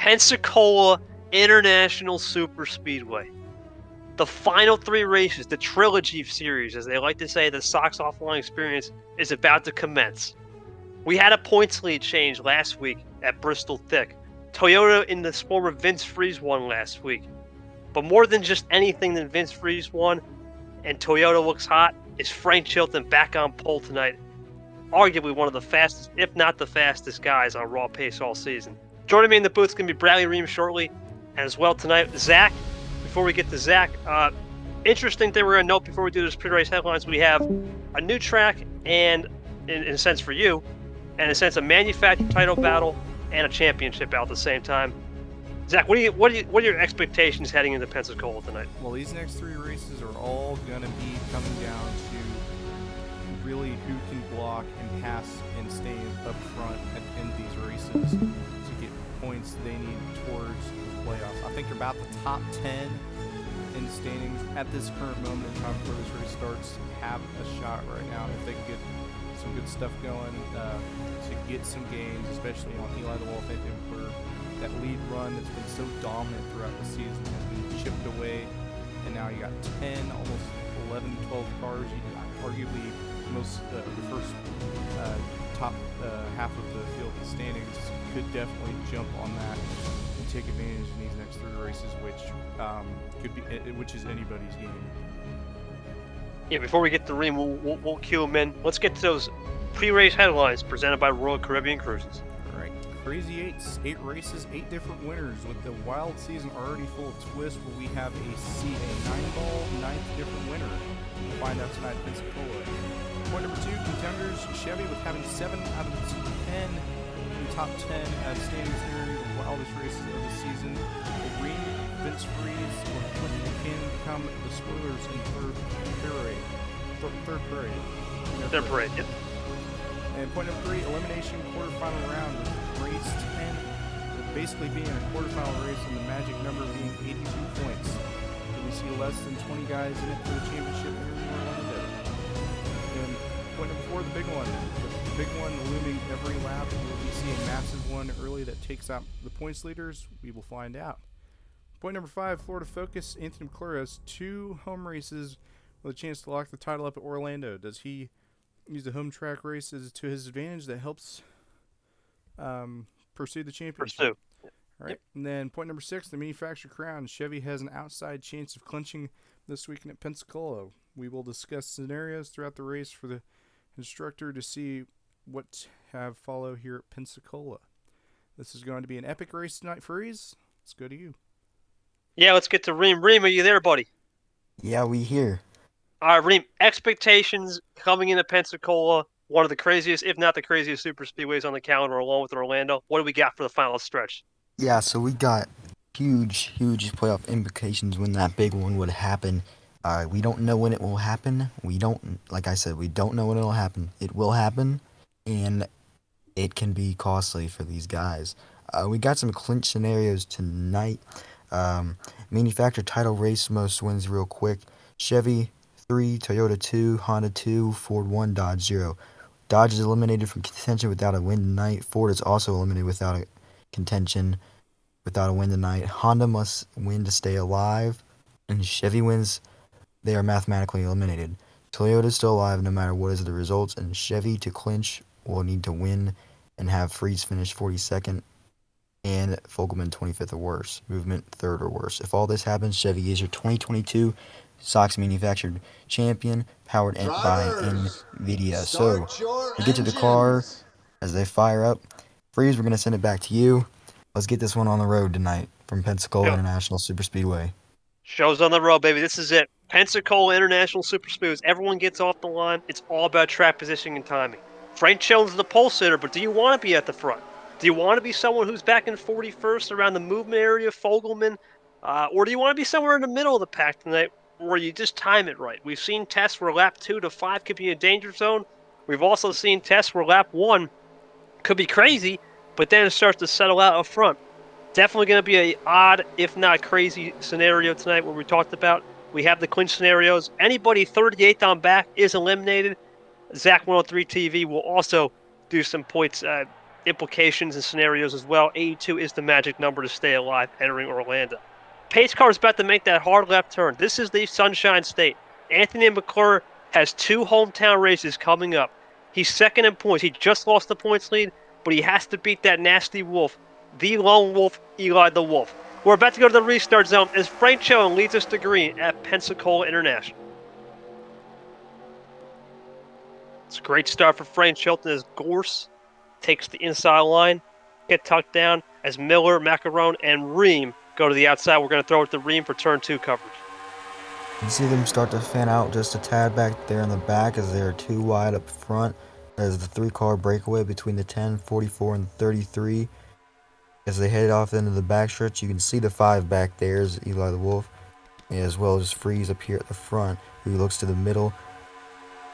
Pensacola International Superspeedway. The final 3 races, the trilogy series, as they like to say, the Sox Offline Experience, is about to commence. We had a points lead change last week at Bristol Thick. Toyota in the form of Vince Freeze won last week. But more than just anything that Vince Freeze won, and Toyota looks hot, is Frank Chilton back on pole tonight. Arguably one of the fastest, if not the fastest guys on raw pace all season. Joining me in the booth is going to be Bradley Ream shortly, and as well tonight, Zach. Before we get to Zach, interesting thing we're going to note before we do this pre-race headlines, we have a new track and, in a sense for you, and in a sense a manufactured title battle and a championship out at the same time. Zach, what are your expectations heading into Pensacola tonight? Well, these next 3 races are all going to be coming down to really who can block and pass and stay up front at the end of these races to get points they need towards the playoffs. I think about the top 10 in the standings at this current moment in time before this race starts have a shot right now. If they can get some good stuff going to get some gains, especially on Eli the Wolf where that lead run that's been so dominant throughout the season has been chipped away, and now you got 10, almost 11, 12 cars. Arguably most the first top half of the field standings could definitely jump on that and take advantage in these next 3 races, which is anybody's game. Yeah, before we get to Ream, we'll cue him in. Let's get to those pre-race headlines presented by Royal Caribbean Cruises. All right, Crazy Eights, 8 races, 8 different winners. With the wild season already full of twists, will we have a 9-ball, 9th different winner? We'll find out tonight at Pensacola. Point number 2, contenders, Chevy with having 7 out of the 10 in the top 10 standings nearing the wildest races of the season. Will Ream, Vince Freeze, or Clinton can become the spoilers in third parade. Yep. And point number 3, elimination quarterfinal round with race 10 basically being a quarterfinal race and the magic number being 82 points. Do we see less than 20 guys in it for the championship here in Orlando? And point number 4, the big one. The big one looming every lap. Will we see a massive one early that takes out the points leaders? We will find out. Point number 5, Florida Focus. Anthony McClure has 2 home races with a chance to lock the title up at Orlando. Does he use the home track races to his advantage that helps pursue the championship? All right. Yep. And then point number 6, the manufacturer crown. Chevy has an outside chance of clinching this weekend at Pensacola. We will discuss scenarios throughout the race for the instructor to see what have follow here at Pensacola. This is going to be an epic race tonight, Freeze. Let's go to you. Yeah, let's get to Ream. Ream, are you there, buddy? Yeah, we here. All right, Ream, expectations coming into Pensacola, one of the craziest, if not the craziest super speedways on the calendar, along with Orlando. What do we got for the final stretch? Yeah, so we got huge playoff implications when that big one would happen. We don't know when it will happen. Like I said, we don't know when it'll happen. It will happen, and it can be costly for these guys. We got some clinch scenarios tonight. Manufacturer title race, most wins real quick. Chevy 3, Toyota 2, Honda 2, Ford 1, Dodge 0. Dodge is eliminated from contention without a win tonight. Ford is also eliminated without a contention without a win tonight. Honda must win to stay alive, and Chevy wins, they are mathematically eliminated. Toyota is still alive no matter what is the results, and Chevy to clinch will need to win and have Freeze finish 42nd and Fogelman 25th or worse. Movement 3rd or worse. If all this happens, Chevy is your 2022 Sox manufactured champion, powered by NVIDIA. So, we get to the car as they fire up. Freeze, we're going to send it back to you. Let's get this one on the road tonight from Pensacola International Superspeedway. Show's on the road, baby. This is it. Pensacola International Superspeedways. Everyone gets off the line. It's all about track positioning and timing. Frank Chilton's the pole sitter, but do you want to be at the front? Do you want to be someone who's back in 41st around the movement area, Fogelman? Or do you want to be somewhere in the middle of the pack tonight where you just time it right? We've seen tests where lap 2 to 5 could be a danger zone. We've also seen tests where lap 1 could be crazy, but then it starts to settle out up front. Definitely going to be an odd, if not crazy, scenario tonight where we talked about. We have the clinch scenarios. Anybody 38th on back is eliminated. Zach 103 TV will also do some points implications and scenarios as well. 82 is the magic number to stay alive entering Orlando. Pace car is about to make that hard left turn. This is the Sunshine State. Anthony McClure has 2 hometown races coming up. He's second in points. He just lost the points lead, but he has to beat that nasty wolf, the lone wolf, Eli the Wolf. We're about to go to the restart zone as Frank Choen leads us to green at Pensacola International. It's a great start for Frank Chilton as Gorse takes the inside line, get tucked down as Miller, Macaron, and Ream go to the outside. We're going to throw it to Ream for turn 2 coverage. You see them start to fan out just a tad back there in the back as they're too wide up front. There's the 3-car breakaway between the 10, 44, and 33. As they head off into the backstretch, you can see the 5 back there is Eli the Wolf, as well as Freeze up here at the front, who looks to the middle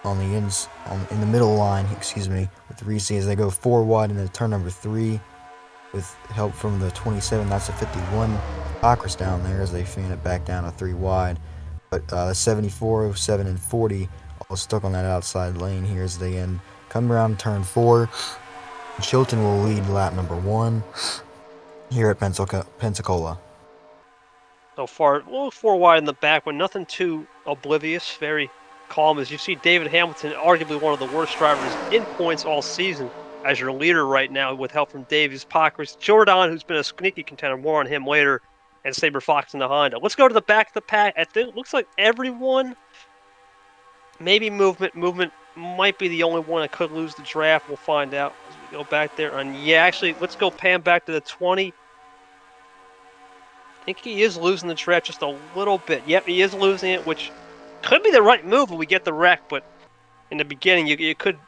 on the in the middle line, with Reese as they go 4 wide into turn number 3 with help from the 27. That's a 51 Acros down there as they fan it back down to 3 wide. But 74, 07, and 40 all stuck on that outside lane here as they come around turn 4. Chilton will lead lap number 1 here at Pensacola. So far, a little 4 wide in the back, but nothing too oblivious. Very calm as you see David Hamilton, arguably one of the worst drivers in points all season, as your leader right now with help from Davies, Pockers, Jordan, who's been a sneaky contender. More on him later, and Saber Fox in the Honda. Let's go to the back of the pack. I think it looks like everyone, maybe Movement might be the only one that could lose the draft. We'll find out as we go back there. And yeah, actually, let's go pan back to the 20. I think he is losing the draft just a little bit. Yep, he is losing it, which could be the right move when we get the wreck, but in the beginning, you could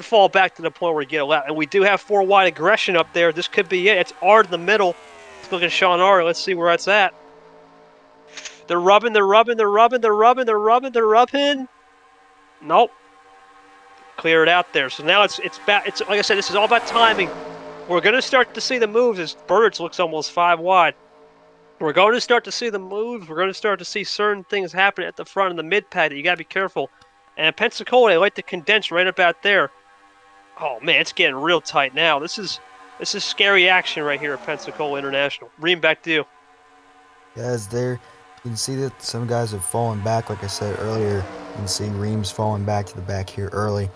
fall back to the point where you get a lap. And we do have 4 wide aggression up there. This could be it. It's Ard in the middle. Let's look at Sean Ard. Let's see where that's at. They're rubbing. Nope. Clear it out there. So now it's like I said, this is all about timing. We're going to start to see the moves as Birds looks almost 5 wide. We're going to start to see the moves. We're going to start to see certain things happen at the front of the mid pad that you got to be careful. And Pensacola, they like to condense right about there. Oh man, it's getting real tight now. This is scary action right here at Pensacola International. Ream, back to you. Yeah, as there, you can see that some guys have fallen back. Like I said earlier, you can see Reams falling back to the back here early.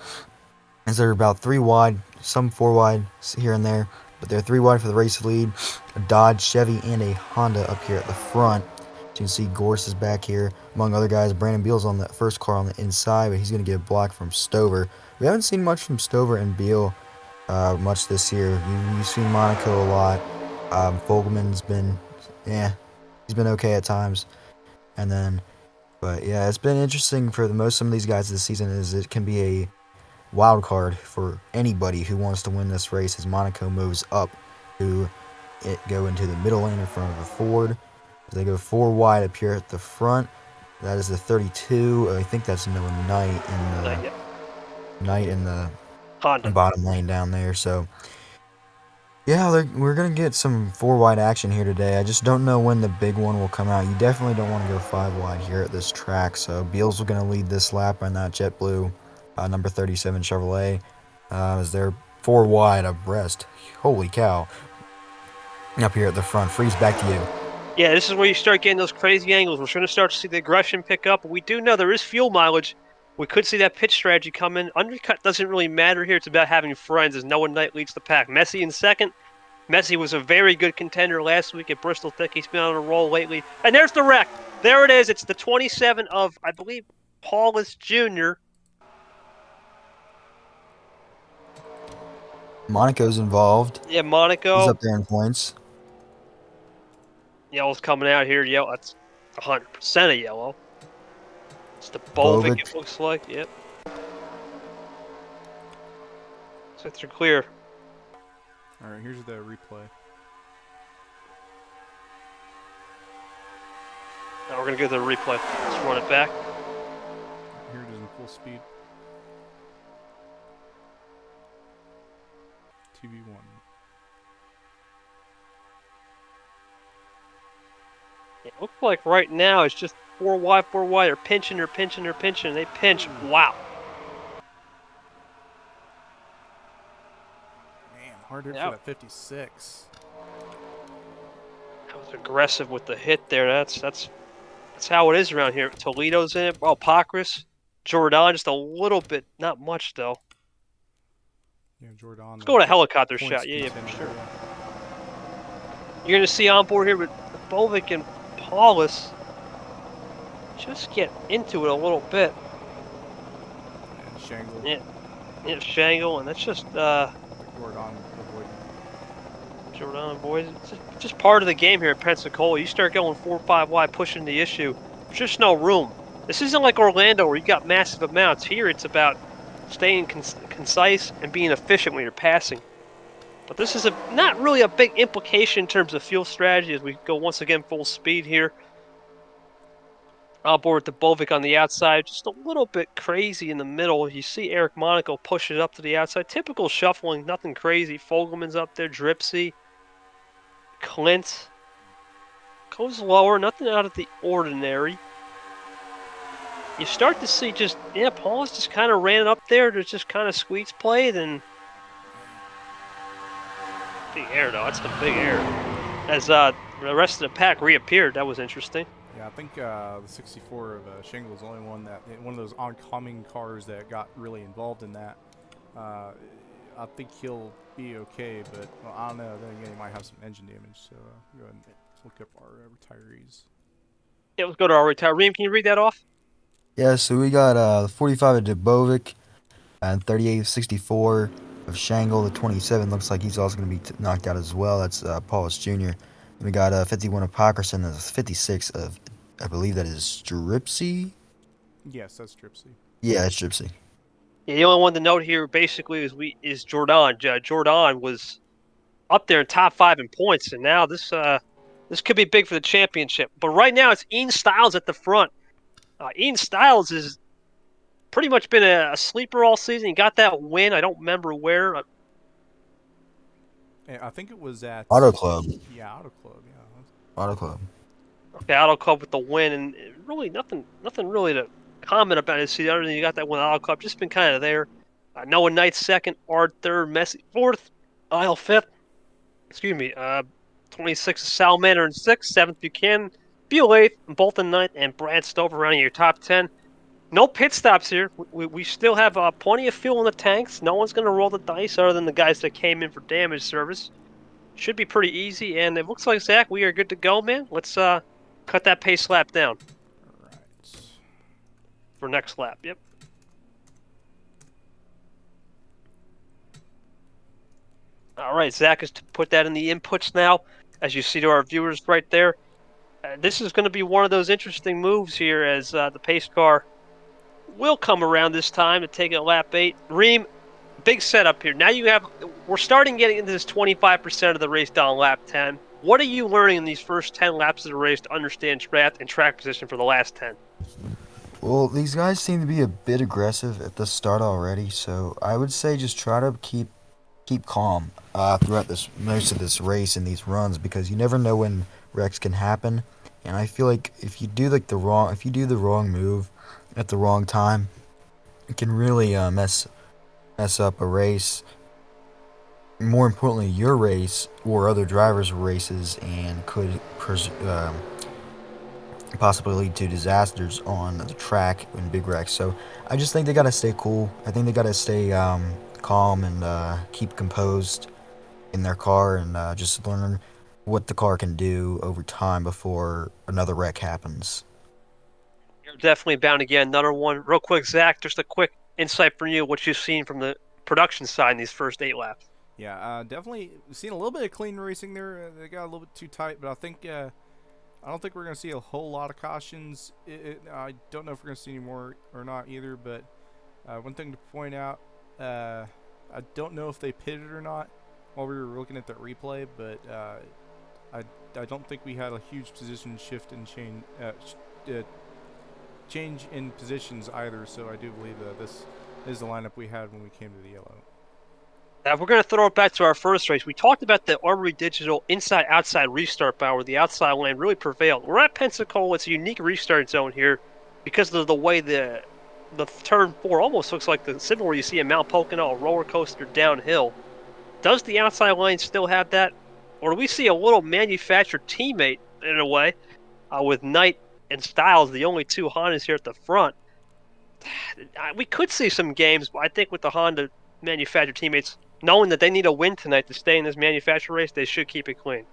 As they're about 3 wide, some 4 wide here and there, but they're 3 wide for the race lead. A Dodge, Chevy, and a Honda up here at the front. You can see Gorse is back here, among other guys. Brandon Beal's on that first car on the inside, but he's going to get a block from Stover. We haven't seen much from Stover and Beal much this year. You've seen Monaco a lot. Fogelman's been, he's been okay at times. But yeah, it's been interesting for some of these guys this season. Is it can be a wild card for anybody who wants to win this race as Monaco moves up to go into the middle lane in front of a Ford. They go 4 wide up here at the front. That is the 32. I think that's Noah Knight in the Honda. bottom lane down there. So yeah, we're gonna get some 4 wide action here today. I just don't know when the big one will come out. You definitely don't want to go 5 wide here at this track. So Beals going to lead this lap on that JetBlue number 37 Chevrolet as they're 4 wide abreast. Holy cow! Up here at the front, Freeze, back to you. Yeah, this is where you start getting those crazy angles. We're going to start to see the aggression pick up. We do know there is fuel mileage. We could see that pitch strategy come in. Undercut doesn't really matter here. It's about having friends as Noah Knight leads the pack. Messi in second. Messi was a very good contender last week at Bristol Thick. He's been on a roll lately. And there's the wreck. There it is. It's the 27 of, I believe, Paulus Jr. Monaco's involved. Yeah, Monaco. He's up there in points. Yellow's coming out here. Yellow. That's 100% a yellow. It's the Bolvik, it looks like. Yep. So they're clear. All right, here's the replay. Now we're going to go to the replay. Let's run it back. Here it is in full speed. TV1. It looks like right now it's just 4 wide. They're pinching. They pinch. Wow. Man. hard hit for that 56. That was aggressive with the hit there. That's how it is around here. Toledo's in it. Pacris. Jordan just a little bit, not much though. Yeah, Jordan. Let's go to helicopter points shot. Yeah, for sure. contender. You're gonna see on board here with Bovic and Paulus just get into it a little bit. And Shangle. Yeah, Shangle, and that's just Jordan boys. It's just part of the game here at Pensacola. You start going 4-5 wide, pushing the issue. There's just no room. This isn't like Orlando where you got massive amounts. Here it's about staying concise and being efficient when you're passing. But this is not really a big implication in terms of fuel strategy as we go once again full speed here. On board with the Bovic on the outside, just a little bit crazy in the middle. You see Eric Monaco push it up to the outside. Typical shuffling, nothing crazy. Fogelman's up there, Dripsy. Clint goes lower, nothing out of the ordinary. You start to see Paulus just kind of ran up there to just kind of squeeze play, then big air though, that's the big air. As the rest of the pack reappeared, that was interesting. Yeah, I think the 64 of Shingle was the only one of those oncoming cars that got really involved in that. I think he'll be okay, but well, I don't know. Then again, he might have some engine damage. So go ahead and look up our retirees. Yeah, let's go to our retiree. Can you read that off? Yeah, so we got 45 of Dubovic and 38 of 64 of Shangle. The 27 looks like he's also going to be knocked out as well. That's Paulus Jr. We got 51 of Pockerson and 56 of, I believe that is Dripsy? Yes, that's Dripsy. Yeah, it's Dripsy. Yeah, the only one to note here basically is Jordan. Jordan was up there in top 5 in points, and now this could be big for the championship. But right now it's Ian Stiles at the front. Ian Stiles has pretty much been a sleeper all season. He got that win. I don't remember where. I think it was at Auto Club. Yeah, Auto Club. Yeah. Auto Club. Okay, Auto Club with the win, and really nothing really to comment about it. See, other than you got that one Auto Club, just been kind of there. Noah Knight second, Ard third, Messi fourth, Isle fifth. Excuse me. 26 Salamander in sixth, 7th Buchanan, Beal 8th, Bolton 9th, and Brad Stover around your top 10. No pit stops here. We still have plenty of fuel in the tanks. No one's going to roll the dice other than the guys that came in for damage service. Should be pretty easy, and it looks like, Zach, we are good to go, man. Let's cut that pace lap down. All right. For next lap, yep. All right, Zach has put that in the inputs now, as you see to our viewers right there. This is going to be one of those interesting moves here as the pace car will come around this time to take a lap 8. Reem, big setup here. Now we're starting getting into this 25% of the race down lap 10. What are you learning in these first 10 laps of the race to understand draft and track position for the last 10? Well, these guys seem to be a bit aggressive at the start already, so I would say just try to keep calm throughout most of this race and these runs, because you never know when wrecks can happen. And I feel like if you do the wrong move at the wrong time, it can really mess up a race. More importantly, your race or other drivers' races, and could possibly lead to disasters on the track in big wrecks. So I just think they gotta stay cool. I think they gotta stay calm and keep composed in their car, and just learn what the car can do over time before another wreck happens. You're definitely bound to get another one. Real quick, Zach, just a quick insight from you, what you've seen from the production side in these first 8 laps. Yeah, definitely seen a little bit of clean racing there. They got a little bit too tight, but I don't think we're going to see a whole lot of cautions. I don't know if we're going to see any more or not either, but one thing to point out, I don't know if they pitted or not while we were looking at that replay, but I don't think we had a huge position shift and change in positions either, so I do believe that this is the lineup we had when we came to the yellow. Now, if we're going to throw it back to our first race, we talked about the Armory Digital inside-outside restart bar where the outside lane really prevailed. We're at Pensacola. It's a unique restart zone here because of the way the turn 4 almost looks like the symbol where you see a Mount Pocono, a roller coaster downhill. Does the outside line still have that? Or do we see a little manufactured teammate, in a way, with Knight and Styles, the only two Hondas here at the front? We could see some games, but I think with the Honda manufactured teammates, knowing that they need a win tonight to stay in this manufactured race, they should keep it clean.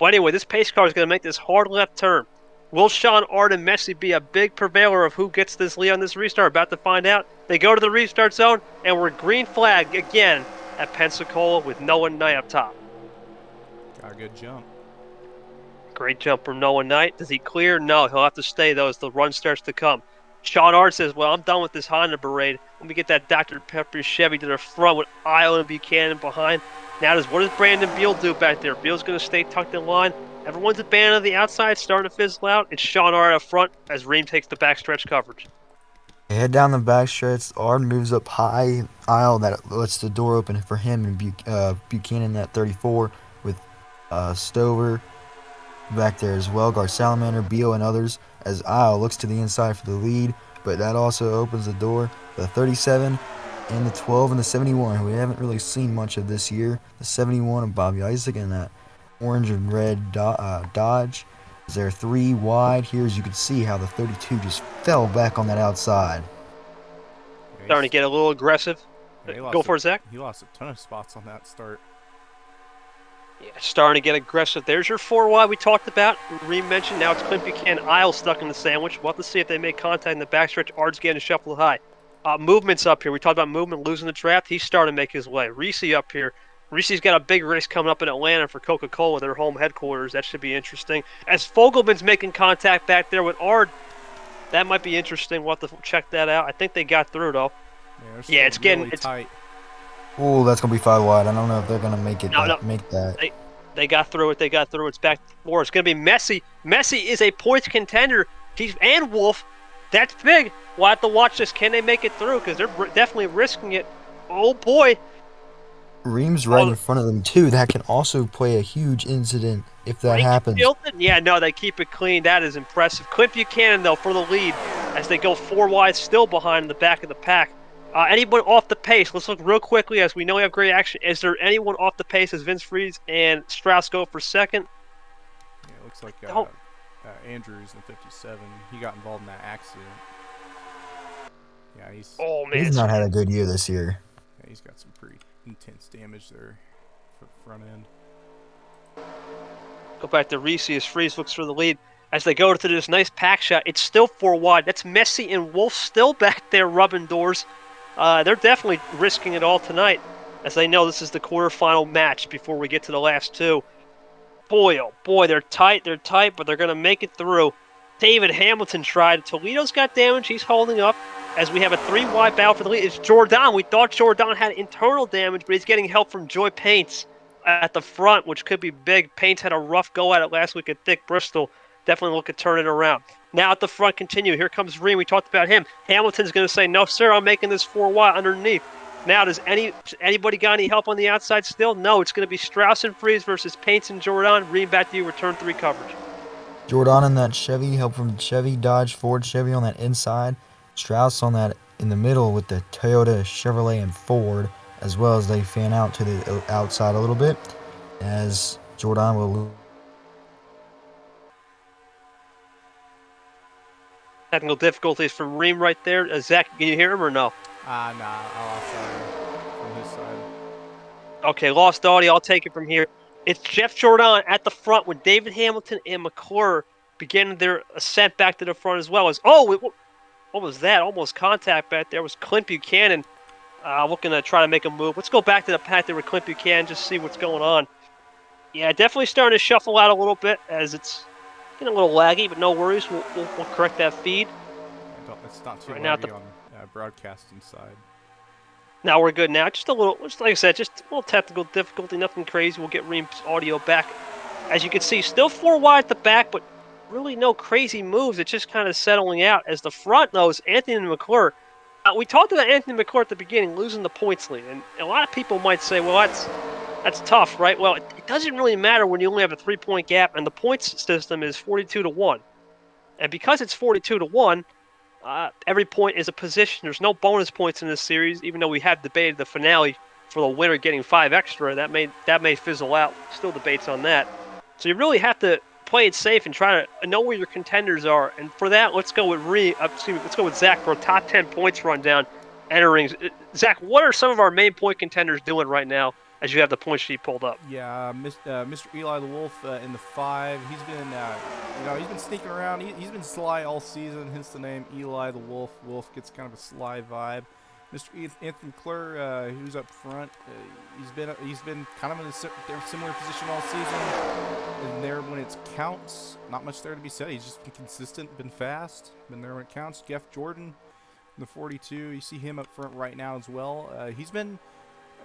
But anyway, this pace car is going to make this hard left turn. Will Sean Arden Messi be a big purveyor of who gets this lead on this restart? About to find out. They go to the restart zone, and we're green flag again at Pensacola with Noah Knight up top. Got a good jump. Great jump from Noah Knight. Does he clear? No, he'll have to stay, though, as the run starts to come. Sean Arden says, well, I'm done with this Honda parade. Let me get that Dr. Pepper Chevy to the front with Isle and Buchanan behind. Now, what does Brandon Beal do back there? Beal's going to stay tucked in line. Everyone's abandoned the outside, starting to fizzle out. It's Sean Arden up front as Ream takes the backstretch coverage. They head down the backstretch. Arden moves up high aisle. That lets the door open for him and Buchanan at 34 with Stover back there as well. Gar Salamander, Beal, and others as Isle looks to the inside for the lead, but that also opens the door for the 37 and the 12 and the 71, who we haven't really seen much of this year. The 71 of Bobby Isaac and that orange and red Dodge. They're 3 wide here, as you can see how the 32 just fell back on that outside. Starting to get a little aggressive. Yeah, Go for it, Zach. He lost a ton of spots on that start. Yeah, starting to get aggressive. There's your 4 wide we talked about. Reem mentioned. Now it's Clint Buchanan. Isle stuck in the sandwich. We'll have to see if they make contact in the backstretch. Ard's getting shuffled high. Movement's up here. We talked about movement, losing the draft. He's starting to make his way. Reese up here. Reese's got a big race coming up in Atlanta for Coca-Cola, their home headquarters. That should be interesting. As Fogelman's making contact back there with Ard, that might be interesting. We'll have to check that out. I think they got through, though. Yeah, it's really getting tight. Oh, that's going to be 5 wide. I don't know if they're going to make it. Make that. They got through it. They got through it. It's back to 4. It's going to be Messi. Messi is a points contender. And Wolf. That's big. We'll have to watch this. Can they make it through? Because they're definitely risking it. Oh, boy. Ream's right in front of them, too. That can also play a huge incident if that happens. Yeah, no, they keep it clean. That is impressive. Clint Buchanan, though, for the lead as they go 4 wide, still behind in the back of the pack. Anyone off the pace? Let's look real quickly as we know we have great action. Is there anyone off the pace as Vince Freeze and Strauss go for second? Yeah, it looks like Andrews in 57. He got involved in that accident. Yeah, he's not had a good year this year. Yeah, he's got some pretty intense damage there for the front end. Go back to Reese as Freeze looks for the lead. As they go to this nice pack shot, it's still 4 wide. That's Messi and Wolf still back there rubbing doors. They're definitely risking it all tonight, as they know this is the quarterfinal match before we get to the last 2. Boy, oh boy, they're tight, but they're going to make it through. David Hamilton tried. Toledo's got damage. He's holding up. As we have a 3 wide battle for the lead, it's Jordan. We thought Jordan had internal damage, but he's getting help from Joy Paints at the front, which could be big. Paints had a rough go at it last week at Thick Bristol. Definitely look at turning it around. Now at the front, continue. Here comes Ream. We talked about him. Hamilton's going to say, no, sir, I'm making this 4 wide underneath. Now, does anybody got any help on the outside still? No, it's going to be Strauss and Freeze versus Paints and Jordan. Ream, back to you. Return 3 coverage. Jordan in that Chevy, help from Chevy, Dodge, Ford, Chevy on that inside. Strauss on that in the middle with the Toyota, Chevrolet, and Ford, as well as they fan out to the outside a little bit, as Jordan will. Technical difficulties from Ream right there. Zach, can you hear him or no? Nah, I lost audio from his side. Okay, lost audio. I'll take it from here. It's Jeff Jordan at the front with David Hamilton and McClure beginning their ascent back to the front as well. What was that? Almost contact back there. It was Clint Buchanan looking to try to make a move. Let's go back to the pack there with Clint Buchanan, just see what's going on. Yeah, definitely starting to shuffle out a little bit as it's getting a little laggy, but no worries. We'll correct that feed. It's not too laggy on broadcasting side. Now we're good now. Just like I said, just a little technical difficulty, nothing crazy. We'll get Ream's audio back. As you can see, still 4 wide at the back, but really no crazy moves. It's just kind of settling out. As the front knows, Anthony McClure. We talked about Anthony McClure at the beginning, losing the points lead. And a lot of people might say, well, that's tough, right? Well, it doesn't really matter when you only have a 3-point gap, and the points system is 42-1. And because it's 42-1, every point is a position. There's no bonus points in this series, even though we have debated the finale for the winner getting 5 extra, that may fizzle out. Still debates on that. So you really have to play it safe and try to know where your contenders are. And for that, let's go with let's go with Zach for a top 10 points rundown entering. Zach, what are some of our main point contenders doing right now as you have the point sheet pulled up? Yeah, Mr. Eli the Wolf in the 5. He's been, he's been sneaking around. He's been sly all season, hence the name Eli the Wolf. Wolf gets kind of a sly vibe. Mr. Anthony Clure, who's up front, he's been kind of in a similar position all season. And there when it counts, not much there to be said. He's just been consistent, been fast, been there when it counts. Jeff Jordan, the 42, you see him up front right now as well. He's been,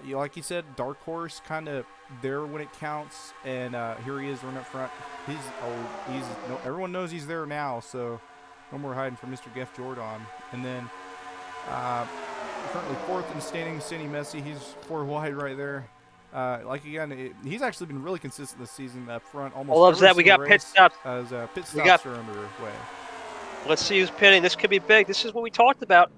like you said, dark horse, kind of there when it counts. And here he is running up front. Everyone knows he's there now, so no more hiding from Mr. Jeff Jordan. And then currently 4th in standings, Sandy Messi. He's 4 wide right there. He's actually been really consistent this season up front. Almost. I love that. We got pit stops. Pit stops are underway. Let's see who's pitting. This could be big. This is what we talked about.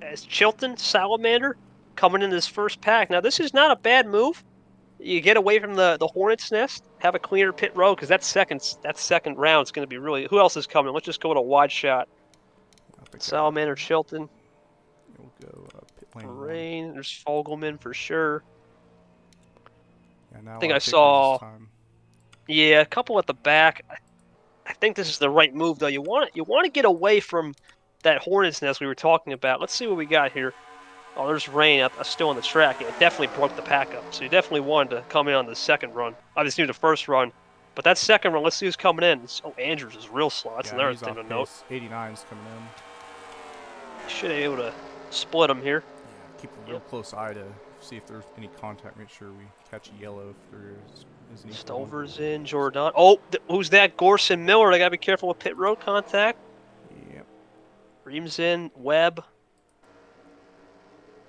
As Chilton, Salamander coming in this first pack. Now, this is not a bad move. You get away from the Hornets' nest, have a cleaner pit row, because that second round is going to be really. Who else is coming? Let's just go with a wide shot. Salamander, Chilton. We'll go pit lane. Rain. There's Fogelman for sure. Yeah, now I think I saw. Yeah, a couple at the back. I think this is the right move, though. You want to get away from that Hornets' nest we were talking about. Let's see what we got here. Oh, there's Rain still on the track. It definitely broke the pack up. So you definitely wanted to come in on the second run. Obviously, the first run. But that second run, let's see who's coming in. Andrews is real slow. That's another thing to note. 89's coming in. Should be able to split them here. Yeah, keep a real close eye to see if there's any contact. Make sure we catch a yellow if there is any. Stover's in, Jordan. Oh, who's that? Gorson Miller. They got to be careful with pit road contact. Yep. Reams in, Webb.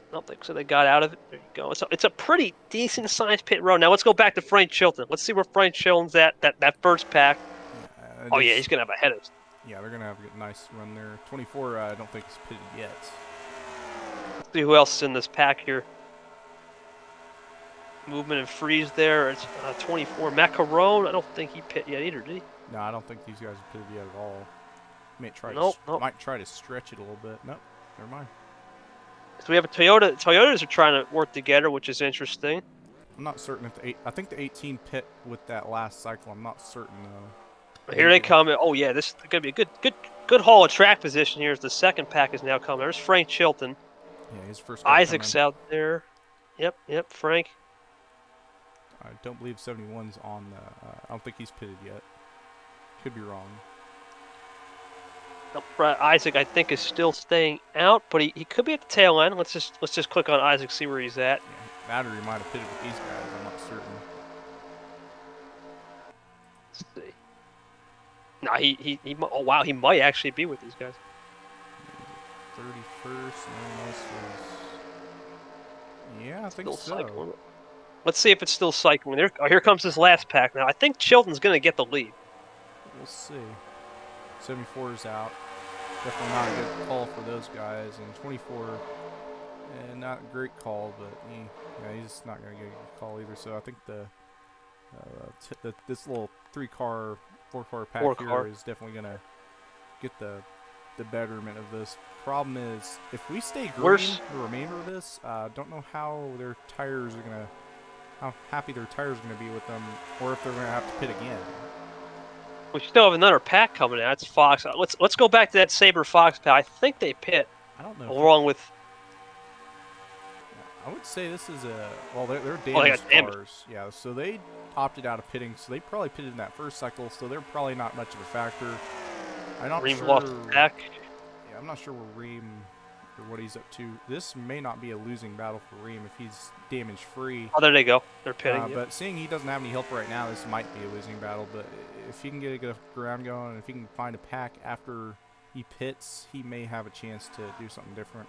I don't think so. They got out of it. There you go. It's a pretty decent sized pit road. Now let's go back to Frank Chilton. Let's see where Frank Chilton's at. That first pack. Oh yeah, he's gonna have a head of. Yeah, they're gonna have a nice run there. 24. I don't think he's pitted yet. Let's see who else is in this pack here. Movement and freeze there. It's 24. Macaron. I don't think he pit yet either, did he? No, I don't think these guys have pitted yet at all. Might try to stretch it a little bit. Nope. Never mind. So we have a Toyota. Toyotas are trying to work together, which is interesting. I'm not certain if I think the 18 pit with that last cycle. I'm not certain though. Here they come. Oh yeah, this is gonna be a good haul of track position here as the second pack is now coming. There's Frank Chilton. Yeah, his first. Isaac's out there. Yep, Frank. I don't believe 71's on the. I don't think he's pitted yet. Could be wrong. Isaac, I think, is still staying out, but he could be at the tail end. Let's just click on Isaac, see where he's at. Yeah, Battery might have pitted with these guys. I'm not certain. Let's see. No, he oh wow, he might actually be with these guys. 31st. No, this was. Yeah, I think still so. Cycling. Let's see if it's still cycling. Here comes this last pack now. I think Chilton's gonna get the lead. We'll see. 74 is out. Definitely not a good call for those guys. And 24, not a great call, but he's not going to get a good call either. So I think this little 4-car pack here is definitely going to get the betterment of this. Problem is, if we stay green the remainder of this, don't know how their tires are going to, how happy their tires are going to be with them, or if they're going to have to pit again. We still have another pack coming out. It's Fox. Let's go back to that Sabre Fox pack. I think they pit. I don't know. Along with. I would say this is they're damaged cars. Yeah, so they opted out of pitting. So they probably pitted in that first cycle. So they're probably not much of a factor. I'm not Ream sure. Lost the pack. Yeah, I'm not sure where Ream or what he's up to. This may not be a losing battle for Ream if he's damage free. Oh, there they go. They're pitting. But seeing he doesn't have any help right now, this might be a losing battle. But if he can get a good ground going, and if he can find a pack after he pits, he may have a chance to do something different.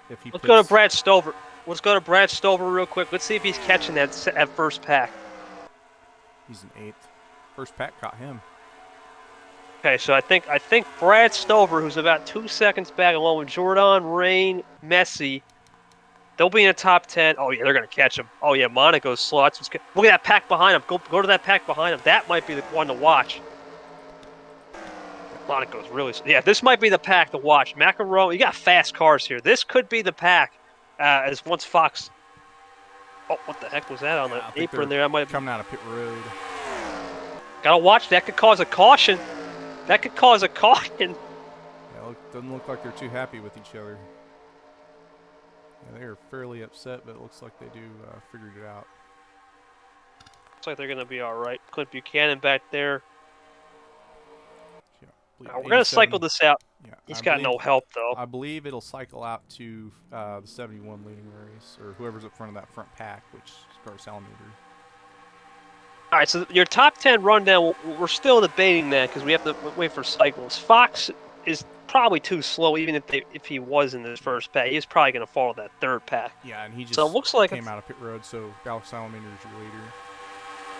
Let's go to Brad Stover. Let's go to Brad Stover real quick. Let's see if he's catching that first pack. He's an 8th. First pack caught him. Okay, so I think Brad Stover, who's about 2 seconds back, along with Jordan, Rain, Messi, They'll be in the top 10. Oh, yeah, they're going to catch them. Oh, yeah, Monaco's slow. Look at that pack behind him. Go to that pack behind him. That might be the one to watch. Monaco's really slow. Yeah, this might be the pack to watch. Macaron, you got fast cars here. This could be the pack as once Fox... Oh, what the heck was that on the apron there? I might have coming out of pit road. Gotta watch. That could cause a caution. That could cause a caution. Yeah, doesn't look like they're too happy with each other. Yeah, they're fairly upset, but it looks like they do figured it out. Looks like they're gonna be all right. Clint Buchanan back there. Yeah, we're gonna cycle this out. Yeah, He's got no help though. I believe it'll cycle out to the 71 leading race, or whoever's up front of that front pack, which is Star Salamander. All right, so your top 10 rundown, we're still debating that because we have to wait for cycles. Fox is probably too slow, even if he was in this first pack. He's probably going to follow that third pack. Yeah, and he just so it looks like came out of pit road, so Star Salamander is your leader.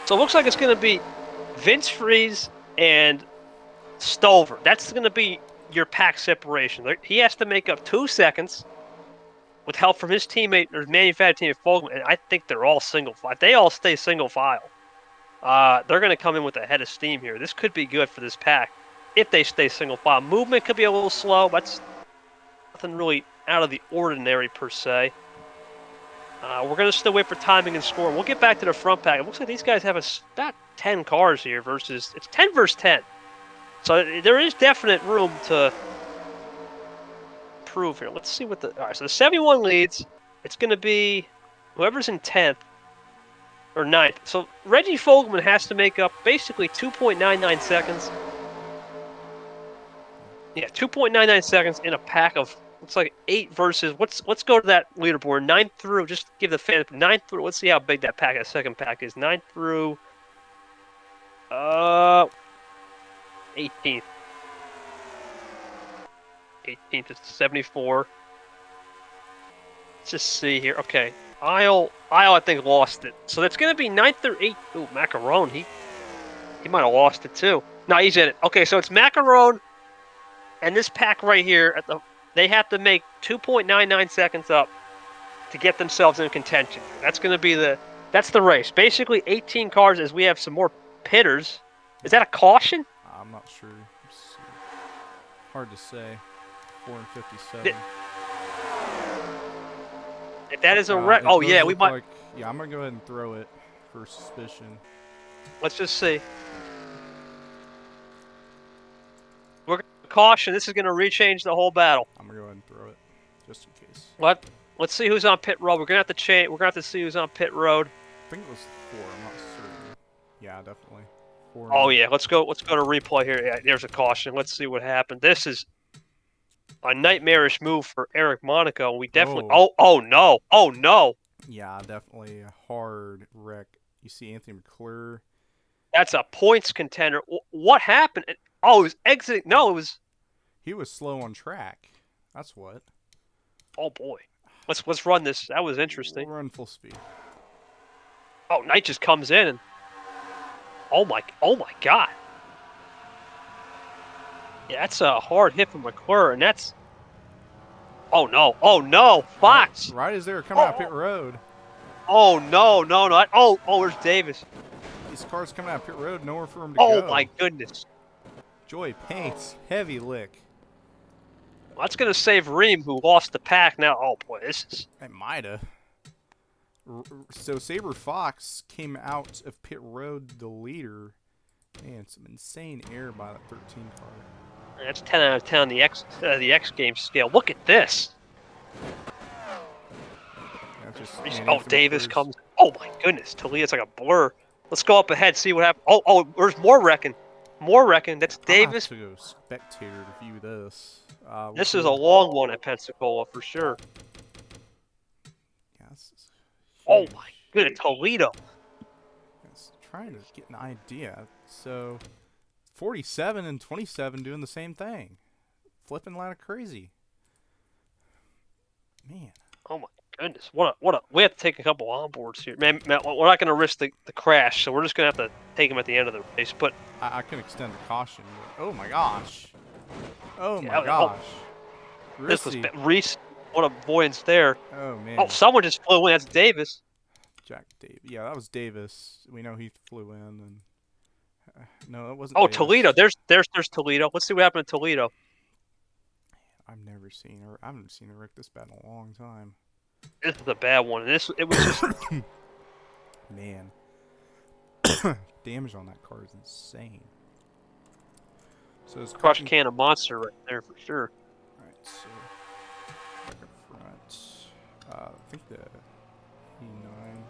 So it looks like it's going to be Vince Freeze and Stover. That's going to be your pack separation. He has to make up 2 seconds with help from his teammate or manufacturing teammate Fogman, and I think they're all single file. If they all stay single file, they're going to come in with a head of steam here. This could be good for this pack if they stay single file. Movement could be a little slow, but that's nothing really out of the ordinary per se. We're going to still wait for timing and score. We'll get back to the front pack. It looks like these guys have about 10 cars here versus it's 10 versus 10. So there is definite room to prove here. Let's see what the... All right, so the 71 leads. It's going to be whoever's in 10th or 9th. So Reggie Fogelman has to make up basically 2.99 seconds. Yeah, 2.99 seconds in a pack of... Looks like 8 versus... Let's go to that leaderboard. 9 through... Just give the fan... 9 through... Let's see how big that pack, that second pack is. 9 through... 18th. 18th is 74. Let's just see here. Okay. Isle, I think, lost it. So that's going to be 9th through 8th. Ooh, Macaron. He might have lost it, too. No, he's in it. Okay, so it's Macaron and this pack right here. They have to make 2.99 seconds up to get themselves in contention. That's going to be that's the race. Basically, 18 cars as we have some more pitters. Is that a caution? I'm not sure. Hard to say. 457. If that is a wreck, oh yeah, we might. Yeah, I'm gonna go ahead and throw it for suspicion. Let's just see. We're gonna caution. This is gonna rechange the whole battle. I'm gonna go ahead and throw it, just in case. Let's see who's on pit road. We're gonna have to change. We're gonna have to see who's on pit road. I think it was 4. I'm not certain. Yeah, definitely. 4. Oh yeah, let's go to replay here. Yeah, there's a caution. Let's see what happened. This is a nightmarish move for Eric Monaco. We definitely. Oh no. Yeah, definitely a hard wreck. You see Anthony McClure. That's a points contender. What happened? Oh, it was exiting. No, it was. He was slow on track. That's what. Oh boy. Let's run this. That was interesting. We'll run full speed. Oh, Knight just comes in and. Oh my God. Yeah, that's a hard hit from McClure, and that's... Oh no, Fox! Right as they were coming out pit road. Oh no. Oh, there's Davis. These cars coming out pit road, nowhere for him to go. Oh my goodness. Joy Paints, heavy lick. Well, that's going to save Ream, who lost the pack now. Oh boy, this is... It might've. So Saber Fox came out of pit road the leader. Man, some insane air by that 13 car. That's 10 out of 10 on the X Games scale. Look at this. Davis comes. Oh my goodness, Talia's like a blur. Let's go up ahead, see what happens. Oh, there's more wrecking. That's Davis. I'm going to go spectator to view this. This is a long one at Pensacola for sure. Yeah, this is oh my goodness, Toledo. Yes, trying to get an idea. So, 47 and 27 doing the same thing. Flipping like crazy. Man. Oh my goodness. We have to take a couple onboards here. Man, we're not going to risk the crash, so we're just going to have to take them at the end of the race. But I can extend the caution. But, oh my gosh. Oh my gosh. This was Reese. What avoidance there. Oh man. Oh, someone just flew in. That's Davis. Jack Davis. Yeah, that was Davis. We know he flew in, and no, it wasn't. Oh, Davis. Toledo. There's Toledo. Let's see what happened to Toledo. I haven't seen a wreck this bad in a long time. This is a bad one. It was just Man, damage on that car is insane. So it's crushed can of monster right there for sure. Alright, so back up front. I think the E9.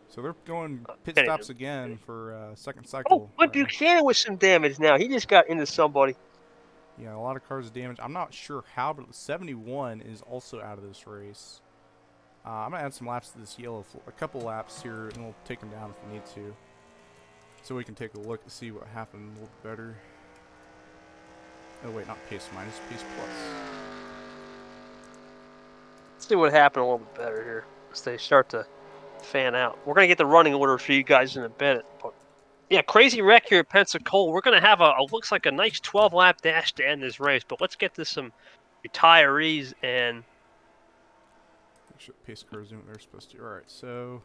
So they're going pit stops again for second cycle. Oh, but Buchanan with some damage now. He just got into somebody. Yeah, a lot of cars damaged. I'm not sure how, but the 71 is also out of this race. I'm going to add some laps to this yellow, a couple laps here, and we'll take them down if we need to. So we can take a look to see what happened a little bit better. Oh wait, not pace minus, pace plus. Let's see what happened a little bit better here as they start to fan out. We're going to get the running order for you guys in a bit. But yeah, crazy wreck here at Pensacola. We're going to have a looks like a nice 12-lap dash to end this race. But let's get to some retirees and pace cars doing what they're supposed to. All right, so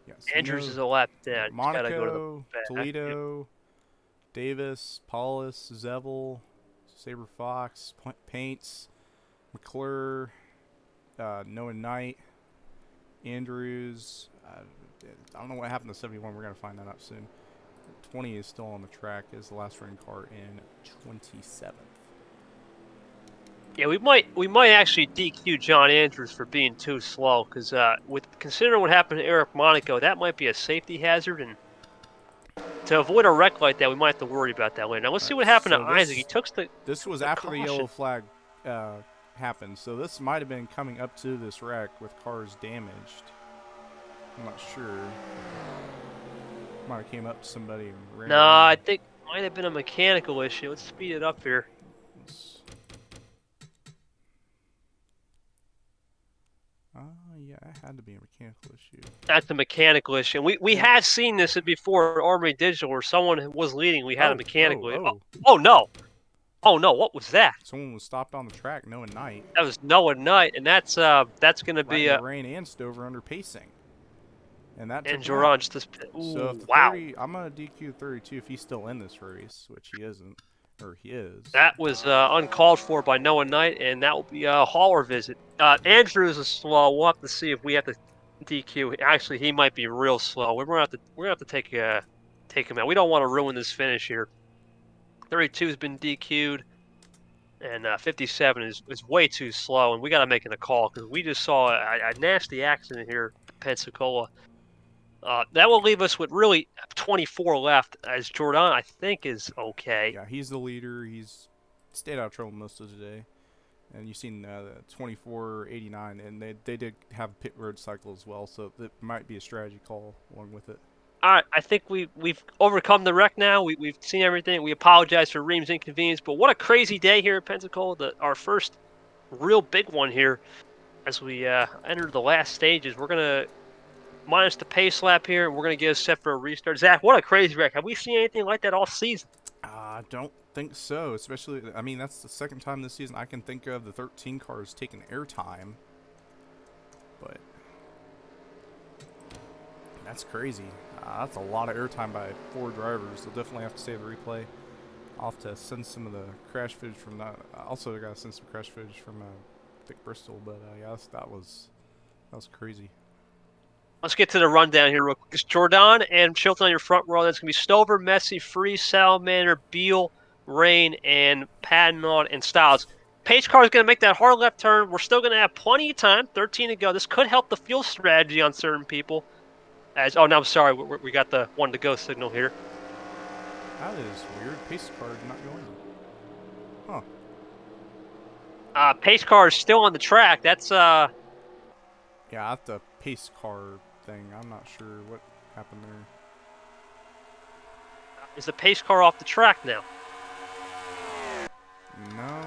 yeah, Andrews is a lap down. Monaco, go to the Toledo, Davis, Paulus, Zevel, Saber Fox, Paints, McClure, Noah Knight, Andrews. I don't know what happened to 71. We're gonna find that out soon. 20 is still on the track as the last running car in 27th. Yeah, we might actually DQ John Andrews for being too slow, because with considering what happened to Eric Monaco, that might be a safety hazard, and to avoid a wreck like that, we might have to worry about that later. Now let's see what happened to Isaac. He took the this was after the yellow flag happened, so this might have been coming up to this wreck with cars damaged. I'm not sure. Might have came up to somebody and ran. No, I think it might have been a mechanical issue. Let's speed it up here. Yeah, it had to be a mechanical issue. That's a mechanical issue. We have seen this before at Armory Digital where someone was leading. We had a mechanical issue. Oh, no. Oh, no. What was that? Someone was stopped on the track, Noah Knight. That was Noah Knight, and that's going to be a rain and Stover under pacing. And that and Duran just so if wow. 30, I'm gonna DQ 32 if he's still in this race, which he isn't, or he is. That was uncalled for by Noah Knight, and that will be a hauler visit. Andrews is slow. We'll have to see if we have to DQ. Actually, he might be real slow. We're gonna have to take him out. We don't want to ruin this finish here. 32 has been DQ'd, and 57 is way too slow, and we got to make it a call because we just saw a nasty accident here at Pensacola. That will leave us with really 24 left, as Jordan, I think, is okay. Yeah, he's the leader. He's stayed out of trouble most of the day. And you've seen the 24-89, and they did have a pit road cycle as well, so it might be a strategy call along with it. All right, I think we've overcome the wreck now. We've seen everything. We apologize for Ream's inconvenience, but what a crazy day here at Pensacola. Our first real big one here as we enter the last stages. We're going to minus the pace lap here, and we're going to get us set for a restart. Zach, what a crazy wreck. Have we seen anything like that all season? I don't think so, especially, I mean, that's the second time this season I can think of the 13 cars taking airtime. But that's crazy. That's a lot of airtime by 4 drivers. They'll definitely have to save the replay. I'll have to send some of the crash footage from that. Also, I got to send some crash footage from Dick Bristol, but yeah, that was crazy. Let's get to the rundown here real quick. It's Jordan and Chilton on your front row. That's going to be Stover, Messi, Freeze, Salamander, Beal, Rain, and Padnod and Styles. Pace car is going to make that hard left turn. We're still going to have plenty of time, 13 to go. This could help the fuel strategy on certain people. Oh, no, I'm sorry. We got the 1 to go signal here. That is weird. Pace car not going. Huh. Pace car is still on the track. That's Yeah, at the pace car thing. I'm not sure what happened there. Is the pace car off the track now? No.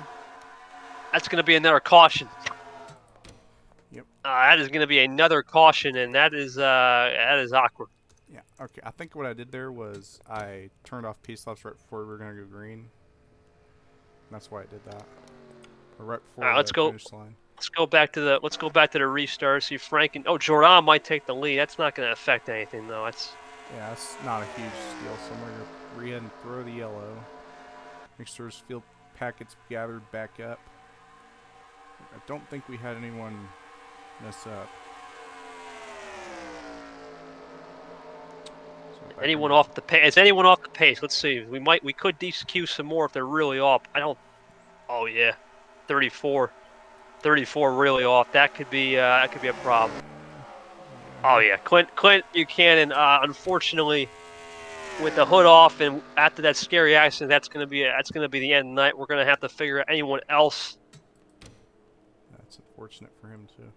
That's going to be another caution. Yep. That is going to be another caution, and that is awkward. Yeah. Okay. I think what I did there was I turned off pace laps right before we were going to go green. That's why I did that. Or right before All right, let's go. finish line. Let's go back to the restart. See Frank and Jordan might take the lead. That's not going to affect anything though. Yeah, that's not a huge steal. So I'm gonna go ahead and throw the yellow. Make sure his field packets gathered back up. I don't think we had anyone mess up. So anyone off the pace? Is anyone off the pace? Let's see. We could DQ some more if they're really off. I don't. Oh yeah, 34 really off. That could be a problem. Oh yeah, Clint Buchanan. Unfortunately, with the hood off and after that scary accident, that's gonna be the end of the night. We're gonna have to figure out anyone else. That's unfortunate for him too.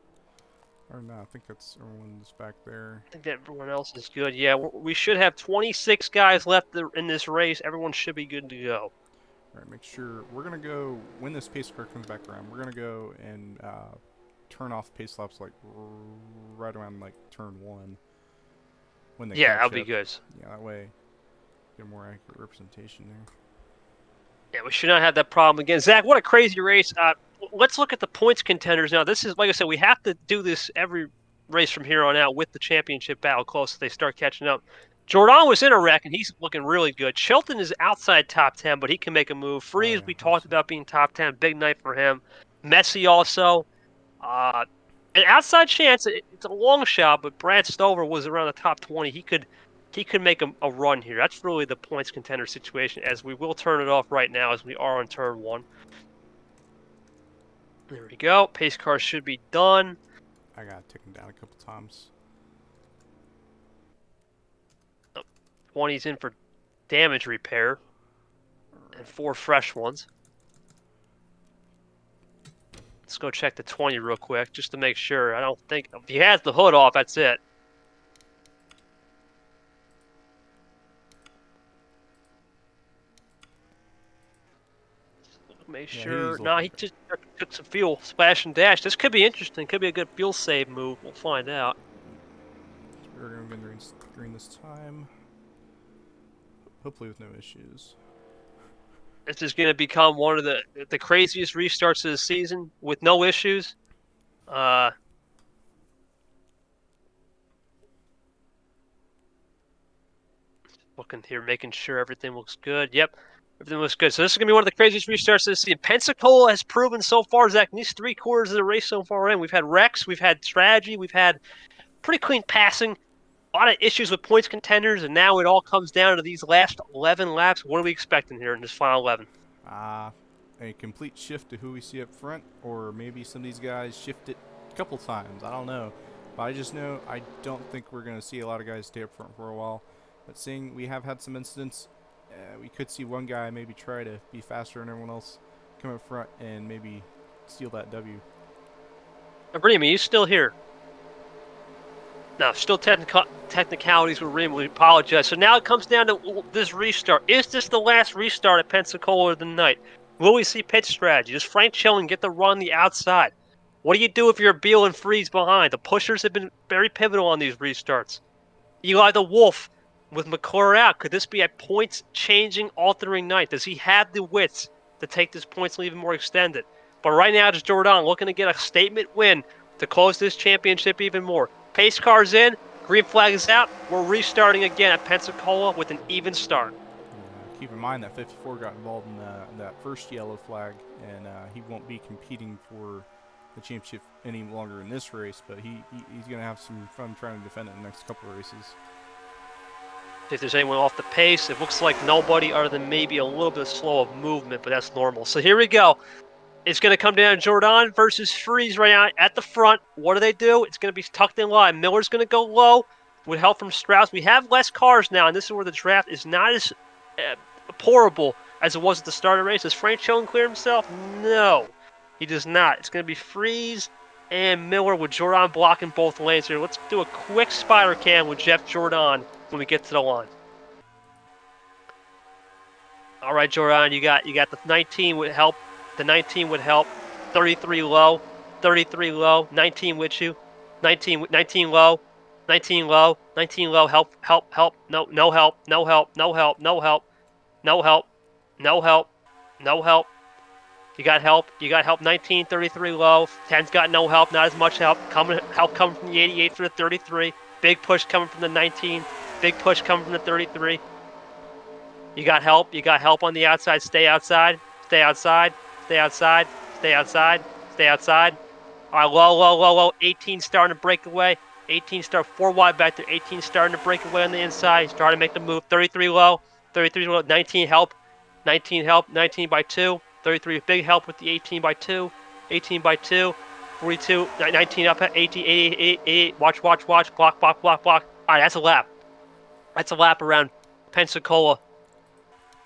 Or no, I think that's everyone's back there. I think that everyone else is good. Yeah, we should have 26 guys left in this race. Everyone should be good to go. All right, make sure we're gonna go when this pace car comes back around. We're gonna go and turn off pace laps like right around like turn 1. When they that'll be good. Yeah, that way get a more accurate representation there. Yeah, we should not have that problem again. Zach, what a crazy race. Let's look at the points contenders now. This is, like I said, we have to do this every race from here on out with the championship battle close so they start catching up. Jordan was in a wreck, and he's looking really good. Chilton is outside top 10, but he can make a move. Freeze, we talked about being top 10. Big night for him. Messi also. An outside chance. It's a long shot, but Brad Stover was around the top 20. He could make a run here. That's really the points contender situation, as we will turn it off right now as we are on turn 1. There we go. Pace car should be done. I got to take him down a couple times. 20's in for damage repair. And 4 fresh ones. Let's go check the 20 real quick, just to make sure. I don't think... If he has the hood off, that's it. Make sure. No, he just took some fuel. Splash and dash. This could be interesting. Could be a good fuel save move. We'll find out. We're going to be green this time. Hopefully with no issues. This is going to become one of the craziest restarts of the season with no issues. Looking here, making sure everything looks good. Yep. Everything looks good. So this is going to be one of the craziest restarts of the season. Pensacola has proven so far, Zach, in these 3 quarters of the race so far in. We've had wrecks, we've had strategy, we've had pretty clean passing, a lot of issues with points contenders, and now it all comes down to these last 11 laps. What are we expecting here in this final 11? A complete shift to who we see up front, or maybe some of these guys shift it a couple times. I don't know. But I just know I don't think we're going to see a lot of guys stay up front for a while. But seeing we have had some incidents, we could see one guy maybe try to be faster than everyone else, come up front, and maybe steal that W. Reem, are you still here? No, still technicalities with Reem. We apologize. So now it comes down to this restart. Is this the last restart at Pensacola of the night? Will we see pit strategy? Does Frank Chilling get the run the outside? What do you do if you're Beal and Freeze behind? The pushers have been very pivotal on these restarts. Eli the Wolf with McClure out. Could this be a points-changing, altering night? Does he have the wits to take this points lead even more extended? But right now, it's Jordan looking to get a statement win to close this championship even more. Pace car's in, green flag is out. We're restarting again at Pensacola with an even start. Keep in mind that 54 got involved in that first yellow flag, and he won't be competing for the championship any longer in this race, but he's going to have some fun trying to defend it in the next couple of races. If there's anyone off the pace, it looks like nobody other than maybe a little bit slow of movement, but that's normal. So here we go. It's going to come down to Jordan versus Freeze right now at the front. What do? It's going to be tucked in line. Miller's going to go low with help from Strauss. We have less cars now, and this is where the draft is not as horrible as it was at the start of the race. Does Frank Chilling clear himself? No, he does not. It's going to be Freeze and Miller with Jordan blocking both lanes here. Let's do a quick spider cam with Jeff Jordan when we get to the line. All right, Jordan, you got the 19 would help. The 19 would help. 33 low. 33 low. 19 with you. 19 low. 19 low. 19 low. Help. No help. No help. No help. No help. No help. No help. No help. You got help. 19, 33 low. 10's got no help, not as much help. Help coming from the 88 for the 33. Big push coming from the 19. Big push coming from the 33. You got help. You got help on the outside. Stay outside. Stay outside. Stay outside. Stay outside. Stay outside. All right, low. 18 starting to break away. 18 start 4 wide back there. 18 starting to break away on the inside. Starting to make the move. 33 low. 33 low. 19 help. 19 help. 19 by 2. 33 big help with the 18 by 2. 18 by 2. 42. 19 up. 18. 88. Watch. Block. All right, that's a lap. That's a lap around Pensacola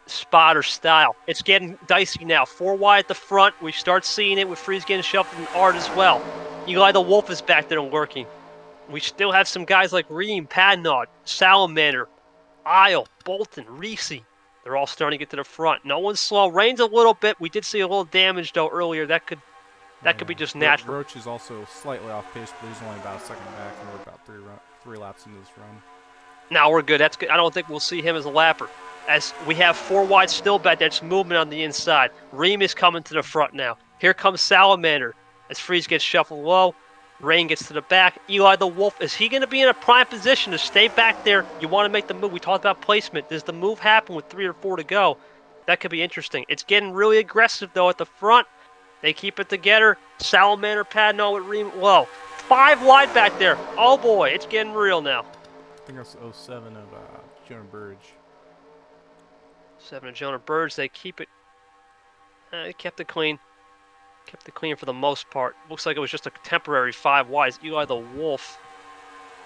spot or style. It's getting dicey now. 4 wide at the front. We start seeing it with Freeze getting shuffled and Art as well. Eli the Wolf is back there and working. We still have some guys like Ream, Padnod, Salamander, Isle, Bolton, Reese. They're all starting to get to the front. No one's slow. Rain's a little bit. We did see a little damage though earlier. That could be just natural. Roach is also slightly off pace, but he's only about a second back, and we're about three laps into this run. Now we're good. That's good. I don't think we'll see him as a lapper. As we have 4 wide still back there. It's movement on the inside. Ream is coming to the front now. Here comes Salamander as Freeze gets shuffled low. Rain gets to the back. Eli the Wolf, is he going to be in a prime position to stay back there? You want to make the move. We talked about placement. Does the move happen with 3 or 4 to go? That could be interesting. It's getting really aggressive, though, at the front. They keep it together. Salamander, Padno with Ream low. 5 wide back there. Oh, boy. It's getting real now. I think that's 07 of Jonah Burge. 7 of Jonah Burge. They keep it. They kept it clean. Kept it clean for the most part. Looks like it was just a temporary 5 wides. Eli the Wolf.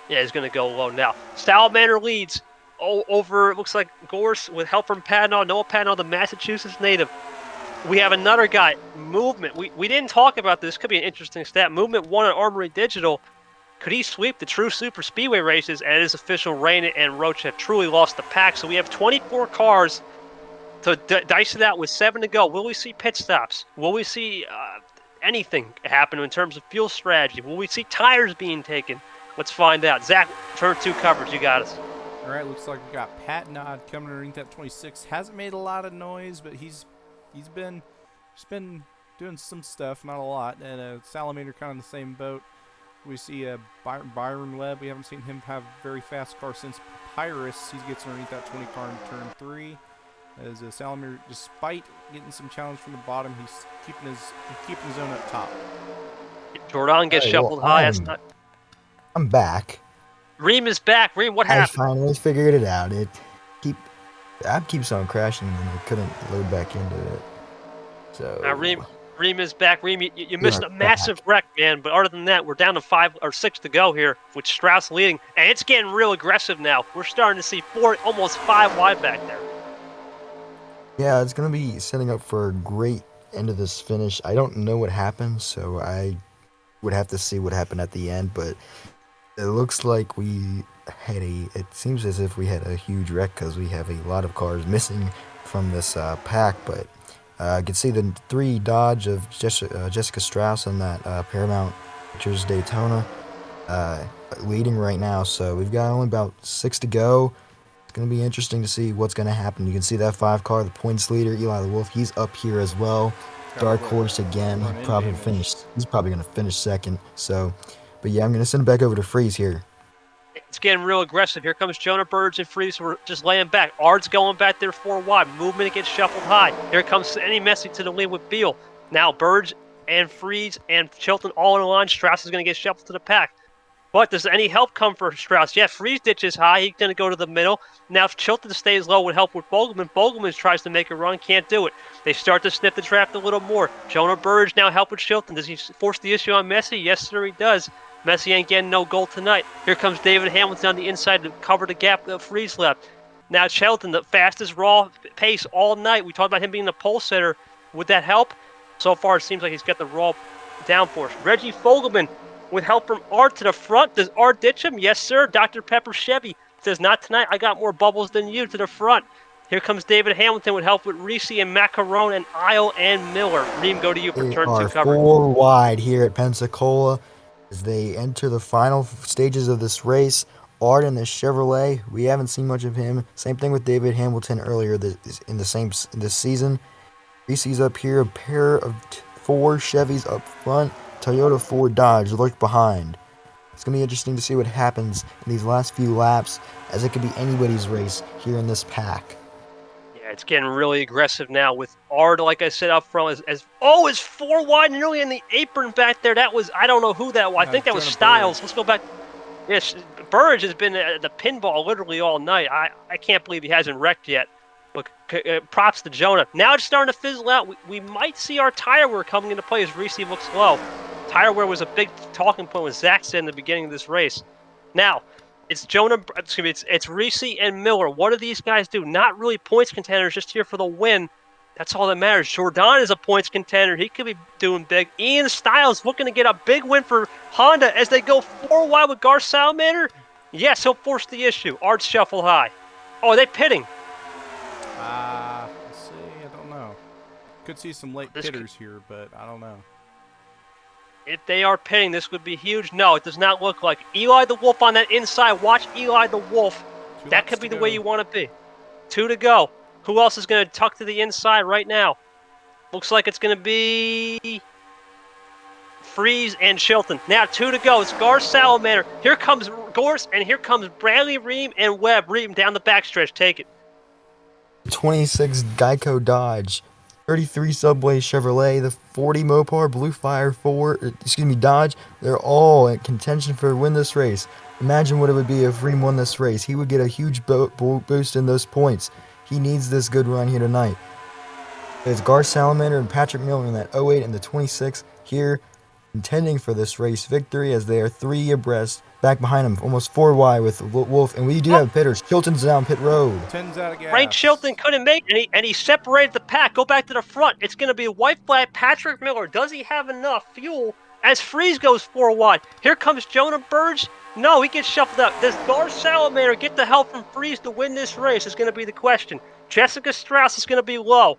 Yeah, he's going to go low now. Salamander leads over, looks like Gorse with help from Padno. Noah Padno, the Massachusetts native. We have another guy. Movement. We didn't talk about this. Could be an interesting stat. Movement 1 on Armory Digital. Could he sweep the true super speedway races? And it is official. Rain and Roach have truly lost the pack. So we have 24 cars to dice it out with 7 to go. Will we see pit stops? Will we see anything happen in terms of fuel strategy? Will we see tires being taken? Let's find out. Zach, turn 2 coverage. You got us. All right, looks like we got Pat Nod coming underneath that 26. Hasn't made a lot of noise, but he's been doing some stuff, not a lot. And Salamander kind of in the same boat. We see Byron Webb. We haven't seen him have a very fast car since Papyrus. He gets underneath that 20 car in turn 3. As Salamander, despite getting some challenge from the bottom, he's keeping his own up top. Jordan gets shuffled high. I'm back. Ream is back. Ream, what happened? I finally figured it out. App keeps on crashing and I couldn't load back into it. So now Ream is back. Ream, you missed a massive wreck, man. But other than that, we're down to 5 or 6 to go here with Strauss leading, and it's getting real aggressive now. We're starting to see 4, almost 5 wide back there. Yeah, it's gonna be setting up for a great end of this finish. I don't know what happened, so I would have to see what happened at the end. But it looks like we had it seems as if we had a huge wreck because we have a lot of cars missing from this pack. But I can see the 3 Dodge of Jessica Strauss and that Paramount Pictures Daytona leading right now. So we've got only about 6 to go. It's going to be interesting to see what's going to happen. You can see that 5 car, the points leader, Eli the Wolf. He's up here as well. Dark Horse again. He's probably going to finish second. So, but yeah, I'm going to send it back over to Freeze here. It's getting real aggressive. Here comes Jonah Burge and Freeze. We're just laying back. Ard's going back there 4 wide. Movement gets shuffled high. Here comes Any Messi to the lead with Beal. Now Burge and Freeze and Chilton all in a line. Strauss is going to get shuffled to the pack. But does any help come for Strauss? Yeah, Freeze ditches high. He's going to go to the middle. Now if Chilton stays low with help with Bogelman. Bogelman tries to make a run. Can't do it. They start to sniff the draft a little more. Jonah Burge now help with Chilton. Does he force the issue on Messi? Yes, sir, he does. Messi ain't getting no goal tonight. Here comes David Hamilton on the inside to cover the gap that Freeze left. Now Chilton, the fastest raw pace all night. We talked about him being the pole sitter. Would that help? So far, it seems like he's got the raw downforce. Reggie Fogelman with help from Art to the front. Does Art ditch him? Yes, sir. Dr. Pepper Chevy says, not tonight. I got more bubbles than you to the front. Here comes David Hamilton with help with Reese and Macaron and Isle and Miller. Reem, go to you for turn 2 coverage. 4 wide here at Pensacola as they enter the final stages of this race. Art in the Chevrolet, we haven't seen much of him. Same thing with David Hamilton earlier in this season. Reese's up here, a pair of 4 Chevys up front, Toyota 4 Dodge lurk behind. It's going to be interesting to see what happens in these last few laps, as it could be anybody's race here in this pack. Yeah, it's getting really aggressive now with Ard, like I said up front, it's 4 wide, nearly in the apron back there. That was, I don't know who that was. I think that was Jonah Styles. Burge. Let's go back. Yes, Burge has been at the pinball literally all night. I can't believe he hasn't wrecked yet. But props to Jonah. Now it's starting to fizzle out. We might see our tire wear coming into play as Reese looks low. Tire wear was a big talking point with Zach said in the beginning of this race. Now, it's it's Reese and Miller. What do these guys do? Not really points contenders, just here for the win. That's all that matters. Jordan is a points contender. He could be doing big. Ian Styles looking to get a big win for Honda as they go 4 wide with Gar Salamander. Yes, he'll force the issue. Art shuffle high. Oh, are they pitting? Let's see. I don't know. Could see some late hitters here, but I don't know. If they are pitting, this would be huge. No, it does not look like. Eli the Wolf on that inside. Watch Eli the Wolf. That could be the way you want to be. 2 to go. Who else is going to tuck to the inside right now? Looks like it's going to be Freeze and Chilton. Now 2 to go. It's Gar Salamander. Here comes Gorse, and here comes Bradley Ream and Webb. Ream down the backstretch. Take it. 26 Geico Dodge, 33 Subway Chevrolet, the 40 Mopar Blue Fire Dodge. They're all in contention for win this race. Imagine what it would be if Ream won this race. He would get a huge boost in those points. He needs this good run here tonight. It's Gar Salamander and Patrick Miller in that 08 and the 26 here, contending for this race victory as they are 3 abreast. Back behind him, almost 4 wide with Wolf, and we do have pitters. Chilton's down pit road. 10's out of gas. Frank Chilton couldn't make it, and he separated the pack. Go back to the front. It's going to be white flag. Patrick Miller. Does he have enough fuel as Freeze goes 4 wide? Here comes Jonah Burge. No, he gets shuffled out. Does Gar Salamander get the help from Freeze to win this race is going to be the question. Jessica Strauss is going to be low.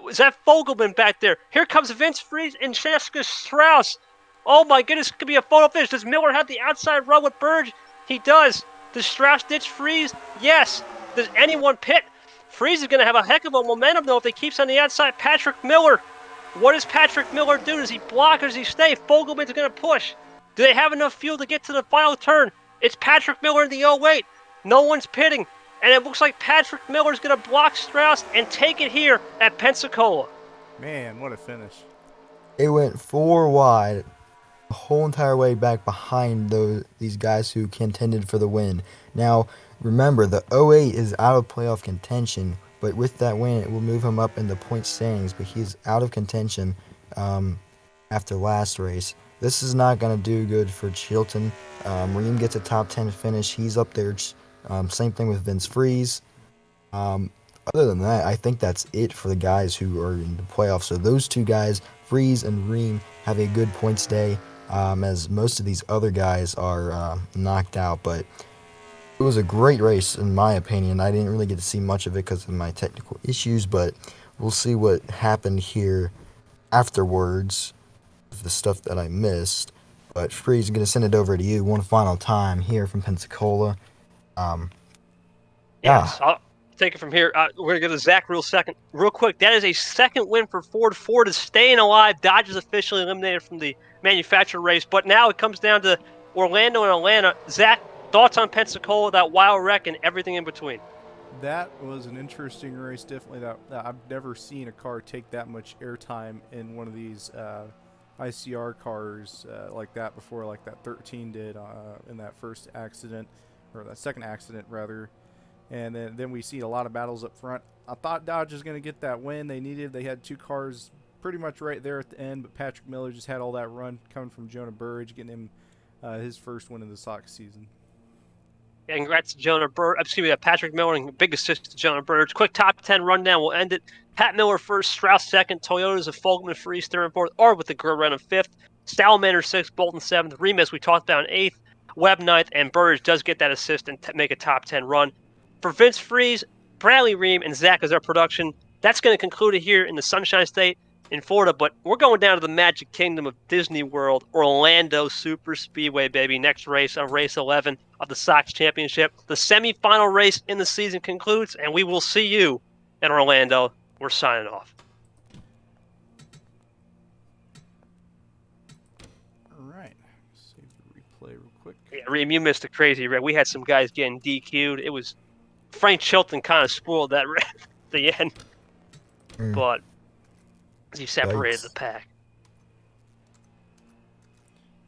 Is that Fogelman back there? Here comes Vince Freeze and Jessica Strauss. Oh my goodness, it could be a photo finish. Does Miller have the outside run with Burge? He does. Does Strauss ditch Freeze? Yes. Does anyone pit? Freeze is going to have a heck of a momentum, though, if he keeps on the outside. Patrick Miller. What does Patrick Miller do? Does he block or does he stay? Fogelman's going to push. Do they have enough fuel to get to the final turn? It's Patrick Miller in the 08. No one's pitting. And it looks like Patrick Miller's going to block Strauss and take it here at Pensacola. Man, what a finish. It went 4 wide the whole entire way back behind these guys who contended for the win. Now, remember, the 08 is out of playoff contention, but with that win, it will move him up in the point standings, but he's out of contention after last race. This is not going to do good for Chilton. Ream gets a top 10 finish. He's up there. Same thing with Vince Freeze. Other than that, I think that's it for the guys who are in the playoffs. So those 2 guys, Freeze and Ream, have a good points day, as most of these other guys are knocked out. But it was a great race, in my opinion. I didn't really get to see much of it because of my technical issues, but we'll see what happened here afterwards with the stuff that I missed. But Freeze, I'm going to send it over to you one final time here from Pensacola. Yes, I'll take it from here. We're going to go to Zach real quick. That is a second win for Ford. Ford is staying alive. Dodge is officially eliminated from the manufacturer race. But now it comes down to Orlando and Atlanta. Zach, thoughts on Pensacola, that wild wreck, and everything in between? That was an interesting race. Definitely that I've never seen a car take that much airtime in one of these ICR cars like that before, like that 13 did in that first accident, or that second accident rather. And then we see a lot of battles up front. I thought Dodge was going to get that win they had 2 cars pretty much right there at the end, but Patrick Miller just had all that run coming from Jonah Burge, getting him his first win of the Sox season. Yeah, congrats to Jonah Burge. Patrick Miller, and big assist to Jonah Burge. Quick top 10 rundown. We'll end it. Pat Miller first, Strauss second, Toyotas of Fogelman, Freeze third and fourth, or with the Grill Run of fifth. Salamander sixth, Bolton seventh, Remus we talked about in eighth, Webb ninth, and Burge does get that assist and make a top 10 run. For Vince Freeze, Bradley Ream, and Zach as our production, that's going to conclude it here in the Sunshine State in Florida, but we're going down to the Magic Kingdom of Disney World, Orlando Super Speedway, baby. Next race of race 11 of the Sox Championship. The semifinal race in the season concludes, and we will see you in Orlando. We're signing off. Yeah, Reem, you missed a crazy wreck. We had some guys getting DQ'd. It was Frank Chilton kind of spoiled that at the end, Mm, but he separated the yikes. pack.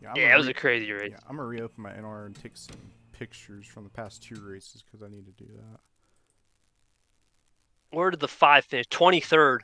Yeah, I'm Yeah, gonna it was a crazy race. yeah, I'm gonna reopen my NR and take some pictures from the past 2 races because I need to do that. Where did the 5 finish? 23rd.